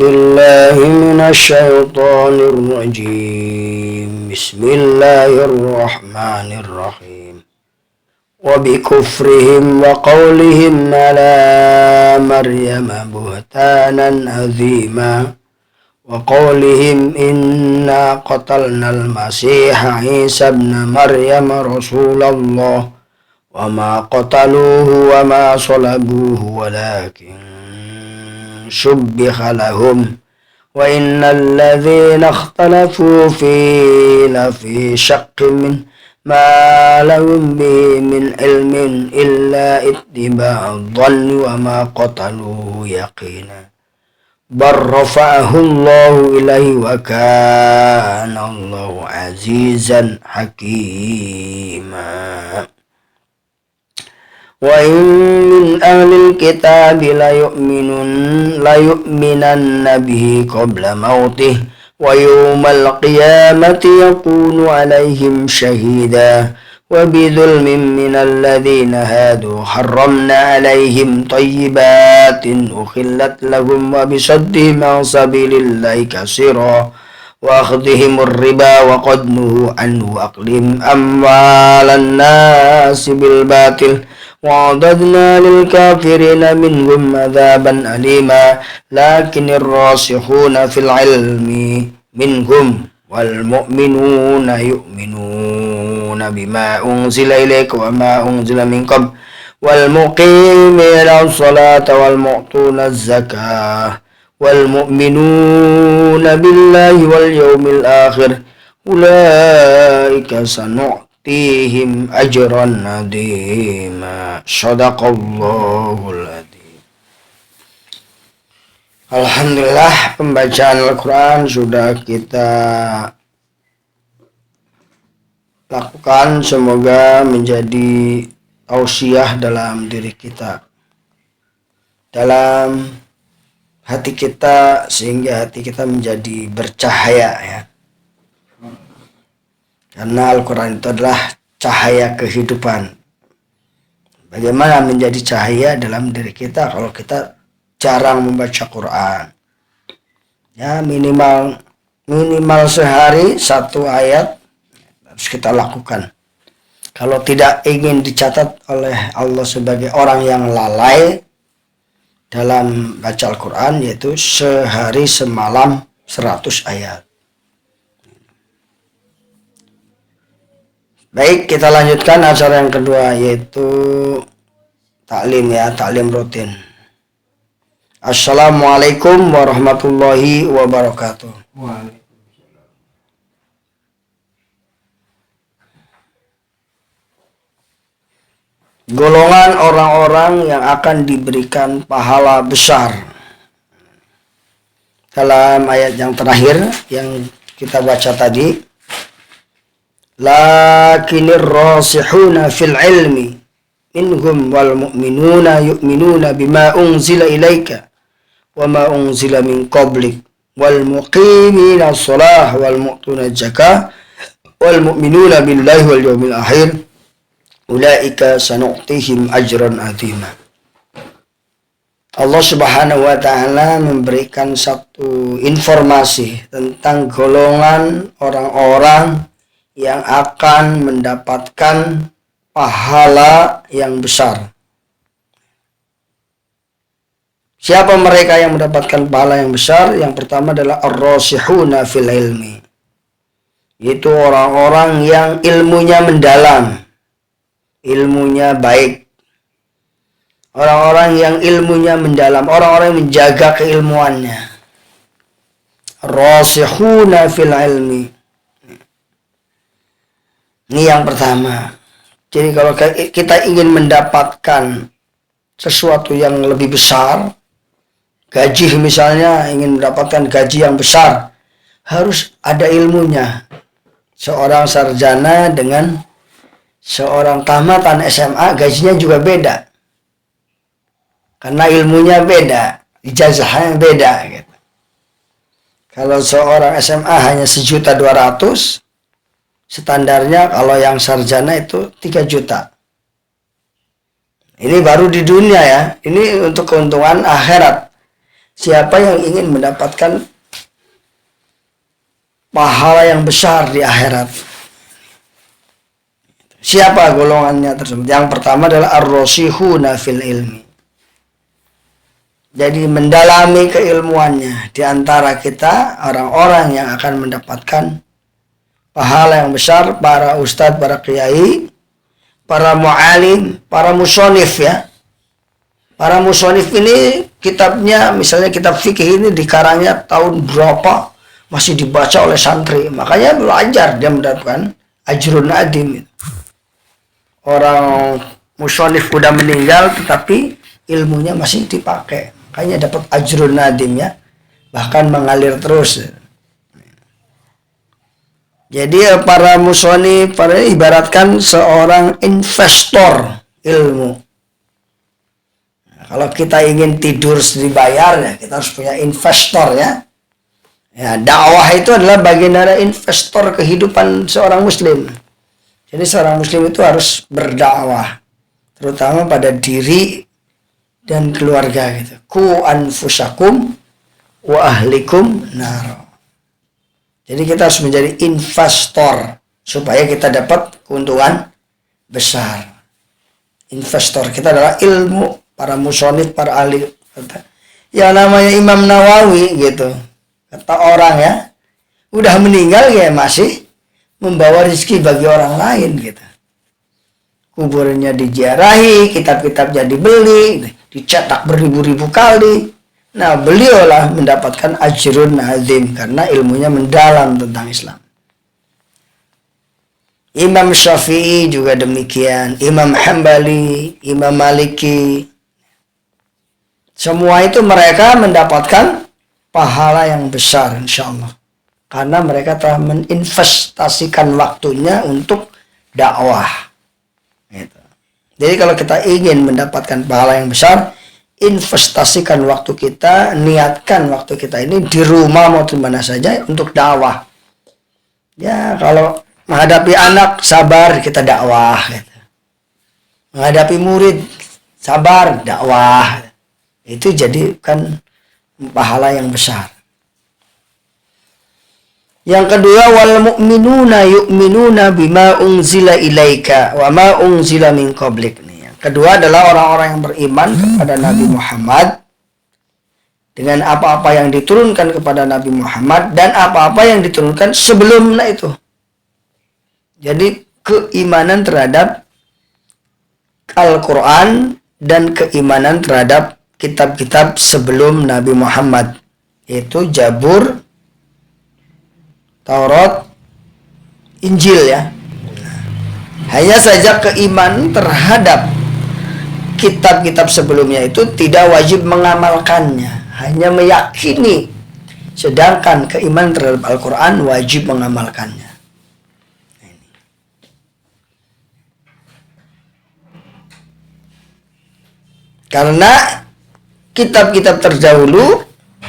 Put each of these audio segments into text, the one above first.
بالله من الشيطان الرجيم. بسم الله الرحمن الرحيم. وبكفرهم وقولهم على مريم بهتانا عظيما وقولهم إنا قتلنا المسيح عيسى ابن مريم رسول الله وما قتلوه وما صلبوه ولكن شبه لهم وإن الذين اختلفوا فيه لفي شك منه ما لهم به من علم إلا اتباع الظن وما قتلوه يقينا بل رفعه الله إليه وكان الله عزيزا حكيما. وإن من أهل الكتاب ليؤمنن به قبل موته ويوم القيامة يكون عليهم شهيدا وبظلم من الذين هادوا حرمنا عليهم طيبات أحلت لهم وبصدهم عن سبيل الله كثيرا وأخذهم الربا وقد نهوا عنه وأكلهم أموال الناس بالباطل وأعتدنا للكافرين منهم عذابا أليما لكن الراسخون في العلم منهم والمؤمنون يؤمنون بما أنزل إليك وما أنزل من قبل والمقيمين الصلاة والمؤتون الزكاة والمؤمنون بالله واليوم الآخر أولئك سنؤتيهم أجرا عظيما. Shadaqallahul adzim. Alhamdulillah, pembacaan Al-Quran sudah kita lakukan. Semoga menjadi tausiah dalam diri kita, dalam hati kita, sehingga hati kita menjadi bercahaya ya. Karena Al-Quran itu adalah cahaya kehidupan. Bagaimana menjadi cahaya dalam diri kita kalau kita jarang membaca Quran? Ya, minimal sehari 1 ayat harus kita lakukan. Kalau tidak ingin dicatat oleh Allah sebagai orang yang lalai dalam baca Al-Quran, yaitu sehari semalam 100 ayat. Baik, kita lanjutkan acara yang kedua, yaitu taklim ya, taklim rutin. Assalamualaikum warahmatullahi wabarakatuh. Golongan orang-orang yang akan diberikan pahala besar. Dalam ayat yang terakhir yang kita baca tadi, lakinir rasihuna fil ilmi minhum wal mu'minuna yu'minuna bima unzila ilaika wa ma unzila min qablik wal muqimina shalah wal mu'tuna zakah wal mu'minuna billahi wal yawmil akhir ulaika sanu'tihim ajran azima. Allah Subhanahu wa taala memberikan satu informasi tentang golongan orang-orang yang akan mendapatkan pahala yang besar. Siapa mereka yang mendapatkan pahala yang besar? Yang pertama adalah ar-rasihuna fil ilmi, yaitu orang-orang yang ilmunya mendalam, ilmunya baik. Orang-orang yang ilmunya mendalam, orang-orang yang menjaga keilmuannya. Rasihuna fil ilmi. Ini yang pertama. Jadi kalau kita ingin mendapatkan sesuatu yang lebih besar, gaji misalnya, ingin mendapatkan gaji yang besar, harus ada ilmunya. Seorang sarjana dengan seorang tamatan SMA gajinya juga beda. Karena ilmunya beda, ijazahnya beda gitu. Kalau seorang SMA hanya 1.200.000, standarnya kalau yang sarjana itu 3 juta. Ini baru di dunia ya. Ini untuk keuntungan akhirat. siapa yang ingin mendapatkan pahala yang besar di akhirat. Siapa golongannya tersebut? Yang pertama adalah ar-rasihuna fil ilmi. Jadi mendalami keilmuannya. Di antara kita orang-orang yang akan mendapatkan pahala yang besar, para ustadz, para kiai, para mu'alim, para musonif ya. Para musonif ini kitabnya, misalnya kitab fikih ini dikarangnya tahun berapa, masih dibaca oleh santri. Makanya belajar, dia mendapatkan ajrun adim. Orang musonif udah meninggal tetapi ilmunya masih dipakai, makanya dapat ajrun nadim ya, bahkan mengalir terus. Jadi para musonif ibaratkan seorang investor ilmu. Nah, kalau kita ingin tidur dibayar ya, kita harus punya investor ya. Ya, dakwah itu adalah bagian dari investor kehidupan seorang muslim. Jadi seorang muslim itu harus berdakwah, terutama pada diri dan keluarga gitu. Ku anfusakum wa ahlikum nar. Jadi kita harus menjadi investor supaya kita dapat keuntungan besar. Investor kita adalah ilmu, para musonif, para ahli. Ya namanya Imam Nawawi gitu. Kata orang ya, udah meninggal ya masih membawa rezeki bagi orang lain gitu. Kuburnya diziarahi, kitab-kitabnya dibeli, dicetak beribu-ribu kali. Nah, beliaulah mendapatkan ajrun azim karena ilmunya mendalam tentang Islam. Imam Syafi'i juga demikian, Imam Hambali, Imam Maliki. Semua itu mereka mendapatkan pahala yang besar insyaallah. Karena mereka telah menginvestasikan waktunya untuk dakwah. Gitu. Jadi kalau kita ingin mendapatkan pahala yang besar, investasikan waktu kita, niatkan waktu kita ini di rumah maupun mana saja untuk dakwah. Ya kalau menghadapi anak, sabar kita dakwah. Gitu. Menghadapi murid, sabar dakwah. Itu jadikan pahala yang besar. Yang kedua, wal mu'minuna yu'minuna bima unzila ilaika wa ma unzila min qablik. Yang kedua adalah orang-orang yang beriman kepada Nabi Muhammad dengan apa-apa yang diturunkan kepada Nabi Muhammad dan apa-apa yang diturunkan sebelumnya itu. Jadi keimanan terhadap Al-Quran dan keimanan terhadap kitab-kitab sebelum Nabi Muhammad, yaitu Zabur, Taurat, Injil ya. Hanya saja keimanan terhadap kitab-kitab sebelumnya itu tidak wajib mengamalkannya, hanya meyakini. Sedangkan keimanan terhadap Al-Quran wajib mengamalkannya. Karena kitab-kitab terdahulu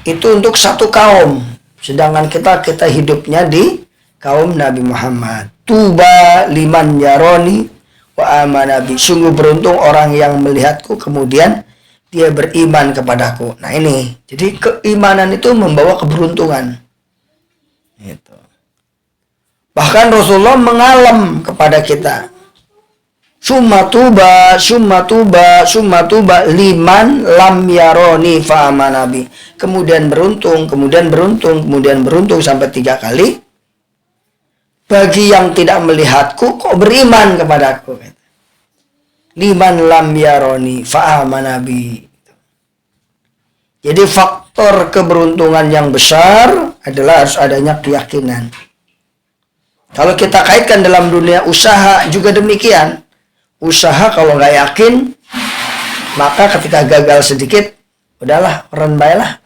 itu untuk satu kaum. Sedangkan kita hidupnya di kaum Nabi Muhammad. Tuba liman yaroni wa amanabi. Sungguh beruntung orang yang melihatku kemudian dia beriman kepadaku. Nah ini, jadi keimanan itu membawa keberuntungan. Gitu. Bahkan Rasulullah mengalam kepada kita. Summa tuba liman lam yaroni fa amanabi. Kemudian beruntung sampai 3 kali. Bagi yang tidak melihatku kok beriman kepadaku. Liman lam yaroni fa amanabi. Jadi faktor keberuntungan yang besar adalah harus adanya keyakinan. Kalau kita kaitkan dalam dunia usaha juga demikian. Usaha kalau nggak yakin, maka ketika gagal sedikit, udahlah, eren baiklah.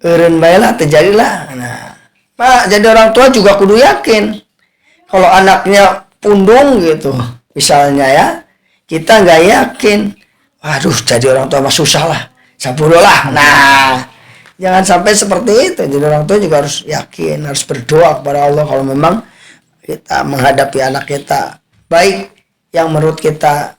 Eren baiklah, terjadilah. Nah, jadi orang tua juga kudu yakin. Kalau anaknya pundung gitu, misalnya ya, kita nggak yakin. Waduh, jadi orang tua mah susah lah. Saburolah. Nah, jangan sampai seperti itu. Jadi orang tua juga harus yakin, harus berdoa kepada Allah kalau memang kita menghadapi anak kita baik yang menurut kita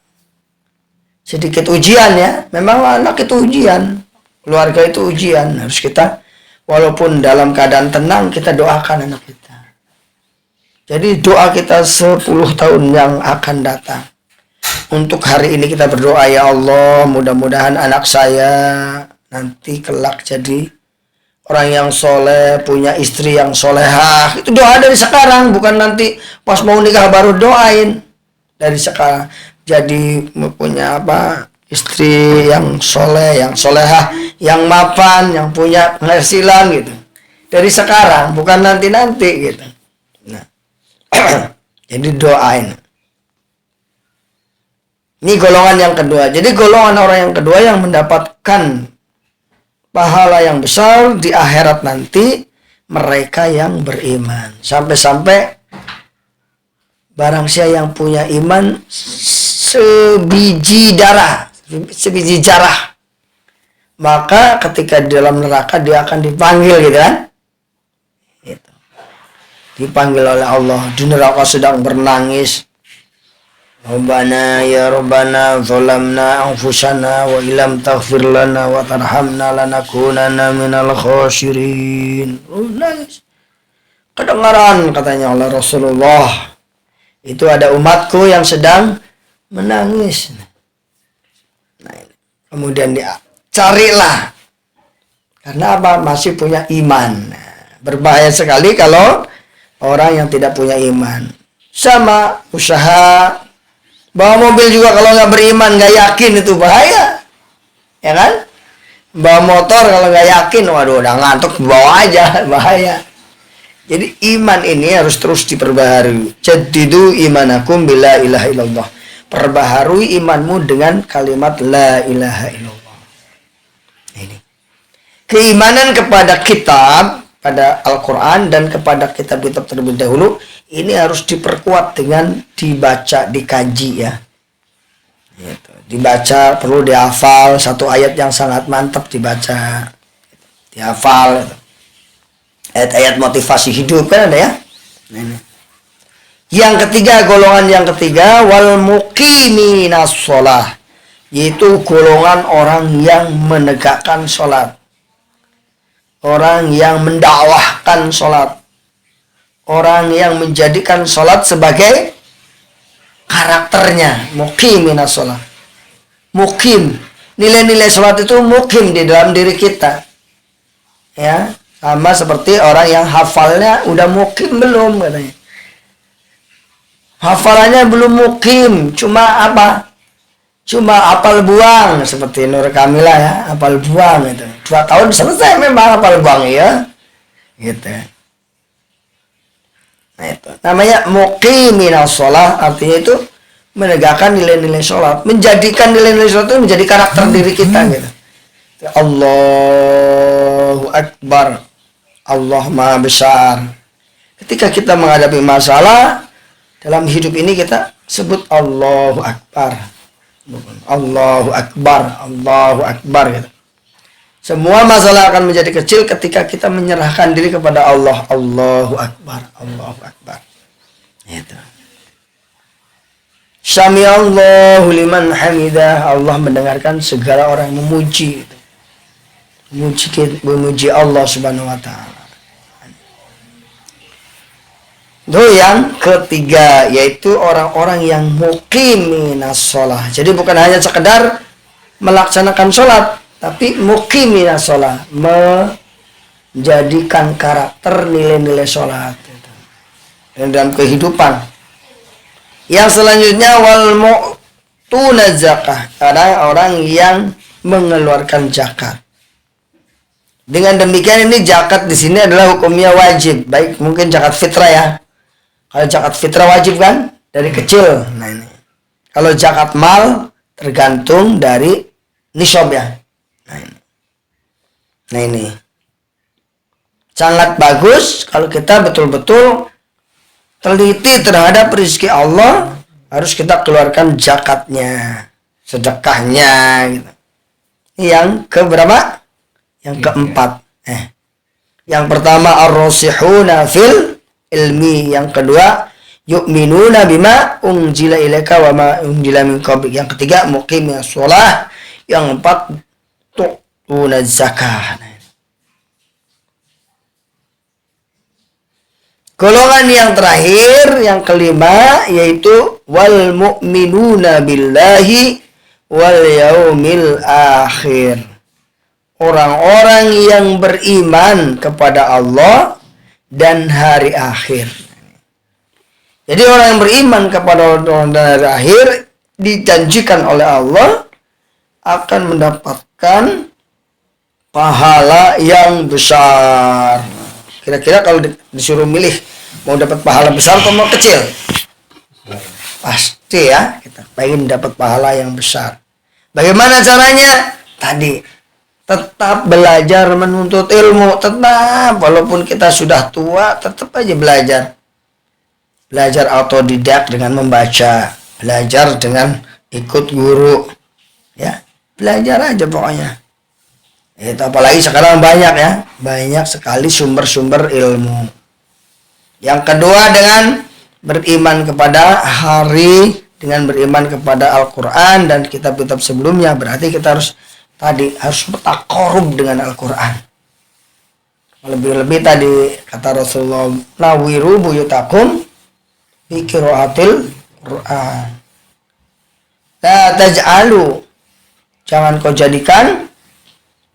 sedikit ujian ya. Memang anak itu ujian, keluarga itu ujian. Harus kita walaupun dalam keadaan tenang kita doakan anak kita. Jadi doa kita 10 tahun yang akan datang. Untuk hari ini kita berdoa, ya Allah, mudah-mudahan anak saya nanti kelak jadi orang yang soleh, punya istri yang solehah. Itu doa dari sekarang, bukan nanti pas mau nikah baru doain. Dari sekarang, jadi punya istri yang soleh, yang solehah, yang mapan, yang punya penghasilan gitu. Dari sekarang, bukan nanti-nanti gitu. Nah, jadi doain. Ini golongan yang kedua. Jadi golongan orang yang kedua yang mendapatkan pahala yang besar di akhirat nanti, mereka yang beriman. Sampai-sampai barang siapa yang punya iman sebiji jarah, maka ketika di dalam neraka dia akan dipanggil gitu kan. Gitu. Dipanggil oleh Allah. Di neraka sedang bernangis. Rabbana ya Rabbana zalamna anfusana wa illam taghfir lana wa tarhamna lanakunanna minal khasirin. Nangis. Kedengaran katanya oleh Rasulullah, itu ada umatku yang sedang menangis. Nah, kemudian dia carilah. Karena apa? Masih punya iman. Berbahaya sekali kalau orang yang tidak punya iman. Sama usaha bawa mobil juga kalau nggak beriman, nggak yakin, itu bahaya, ya kan? Bawa motor kalau nggak yakin, waduh, udah ngantuk, bawa aja, bahaya. Jadi iman ini harus terus diperbaharui. Jaddidu imanakum bila ilaha illallah. Perbaharui imanmu dengan kalimat la ilaha illallah. Ini keimanan kepada kitab, pada Al-Quran dan kepada kitab-kitab terlebih dahulu, ini harus diperkuat dengan dibaca, dikaji ya. Gitu. Dibaca, perlu dihafal. Satu ayat yang sangat mantap dibaca, dihafal. Gitu. Ayat-ayat motivasi hidup kan ada ya. Ini. Yang ketiga, golongan yang ketiga, wal muqiminas sholah, yaitu golongan orang yang menegakkan sholat, orang yang mendakwahkan sholat, orang yang menjadikan sholat sebagai karakternya. Muqiminas sholat, muqim, nilai-nilai sholat itu muqim di dalam diri kita ya. Sama seperti orang yang hafalnya udah muqim belum katanya. Hafalannya belum muqim, cuma cuma apal buang, seperti Nur Kamila ya, apal buang itu. 2 tahun selesai memang apal buang ya. Gitu. Nah itu namanya muqiminas sholah, artinya itu menegakkan nilai-nilai sholat, menjadikan nilai-nilai sholat itu menjadi karakter diri kita gitu. Allahu Akbar, Allah Maha Besar. Ketika kita menghadapi masalah dalam hidup ini, kita sebut Allahu Akbar, Allahu Akbar, Allahu Akbar gitu. Semua masalah akan menjadi kecil ketika kita menyerahkan diri kepada Allah. Allahu Akbar, Allahu Akbar. Itu. Sami'allahu liman hamidah. Allah mendengarkan segala orang yang memuji. Memuji Allah Subhanahu wa taala. Itu yang ketiga, yaitu orang-orang yang muqiminas sholah. Jadi bukan hanya sekedar melaksanakan sholat, tapi muqiminas sholah, menjadikan karakter nilai-nilai sholat dalam kehidupan. Yang selanjutnya wal mu'tuna zakah, orang yang mengeluarkan zakat. Dengan demikian ini zakat di sini adalah hukumnya wajib, baik mungkin zakat fitrah ya. Kalau zakat fitrah wajib kan dari kecil. Nah ini. Kalau zakat mal tergantung dari nisab ya. Nah ini. Sangat bagus kalau kita betul-betul teliti terhadap rezeki Allah, harus kita keluarkan zakatnya, sedekahnya gitu. Yang keberapa? Yang keempat. Yang pertama ar-rasihuna fil ilmi, yang kedua yu'minuna bima unzila ilaika wa ma unzila min qablik. Yang ketiga muqimis shalah. Yang keempat tu'tuna zakah. Golongan yang terakhir, yang kelima, yaitu wal mu'minuna billahi wal yaumil akhir. Orang-orang yang beriman kepada Allah dan hari akhir. Jadi orang yang beriman kepada Allah dan hari akhir dijanjikan oleh Allah akan mendapatkan pahala yang besar. Kira-kira kalau disuruh milih mau dapat pahala besar atau mau kecil? Pasti ya, kita pengen dapat pahala yang besar. Bagaimana caranya? Tadi tetap belajar menuntut ilmu, tetap walaupun kita sudah tua, tetap aja belajar. Belajar autodidak dengan membaca, belajar dengan ikut guru. Ya, belajar aja pokoknya. Itu apalagi sekarang banyak ya, banyak sekali sumber-sumber ilmu. Yang kedua dengan beriman kepada hari, dengan beriman kepada Al-Quran dan kitab-kitab sebelumnya. Berarti kita harus bertakarub dengan Al-Quran. Lebih-lebih tadi kata Rasulullah, nawiru buyutakum bi qiraatil Quran. La taj'alu, jangan kau jadikan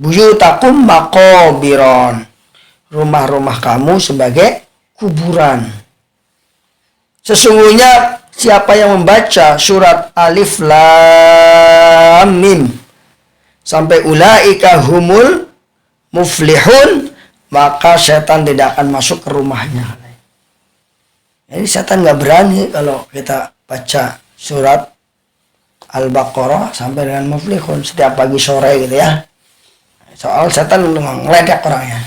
buyutakum maqabiron, rumah-rumah kamu sebagai kuburan. Sesungguhnya siapa yang membaca surat Alif Lam Mim sampai ulaika humul muflihun, maka setan tidak akan masuk ke rumahnya. Jadi setan nggak berani kalau kita baca surat Al-Baqarah sampai dengan muflihun setiap pagi sore gitu ya. Soal setan ngeledek orangnya.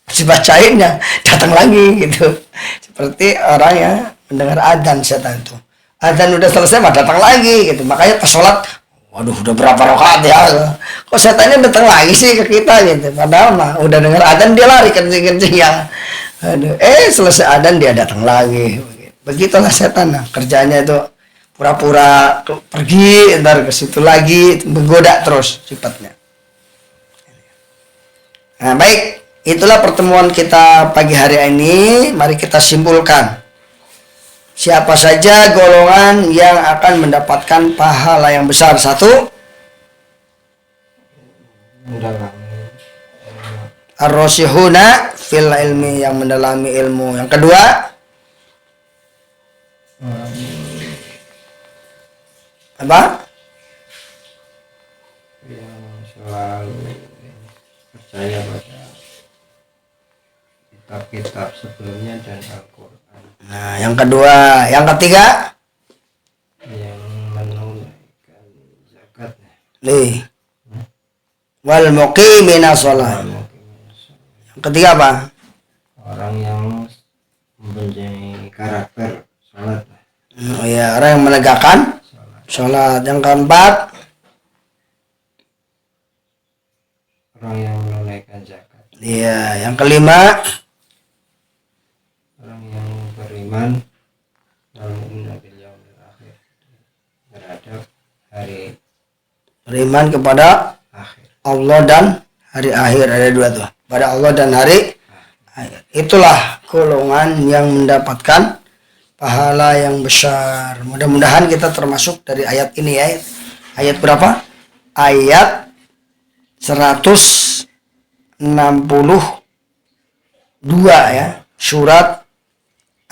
Dibacainnya datang lagi gitu. Seperti orang yang mendengar adzan setan itu. Adzan udah selesai mah datang lagi gitu. Makanya pas sholat, waduh udah berapa rakaat ya. Kok setannya datang lagi sih ke kita gitu. Padahal mah udah dengar adzan dia lari kencing-kencing ya. Aduh, selesai adzan dia datang lagi. Begitulah setan. Nah, kerjanya itu pura-pura pergi, ntar ke situ lagi, menggoda terus sifatnya. Nah, baik, itulah pertemuan kita pagi hari ini. Mari kita simpulkan. Siapa saja golongan yang akan mendapatkan pahala yang besar? Satu, ar-rasihuna fil ilmi, yang mendalami ilmu. Yang kedua, apa? Yang selalu percaya pada kitab-kitab sebelumnya dan Al-Quran. Nah, yang kedua, yang ketiga, yang menunaikan zakat. nih, wal muqimina shalah. Yang ketiga apa? Orang yang mempunyai karakter salat. Oh ya, orang yang menegakkan salat. Yang keempat, orang yang menunaikan zakat. iya. Yang kelima, Orang yang beriman dalam bil yaumil akhir, terhadap hari beriman kepada akhir. Allah dan hari akhir. Ada dua tuh, pada Allah dan hari akhir. Itulah golongan yang mendapatkan pahala yang besar. Mudah-mudahan kita termasuk dari ayat ini ya. Ayat berapa? Ayat 162 ya, surat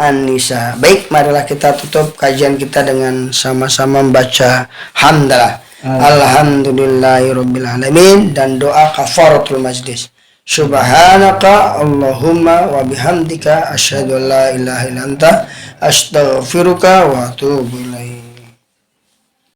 An-Nisa. Baik, marilah kita tutup kajian kita dengan sama-sama membaca hamdalah. Alhamdulillahirabbil alamin dan doa kafaratul majlis. Subhanaka Allahumma wa bihamdika asyhadu an la ilaha illa anta astaghfiruka wa atubu ilaik.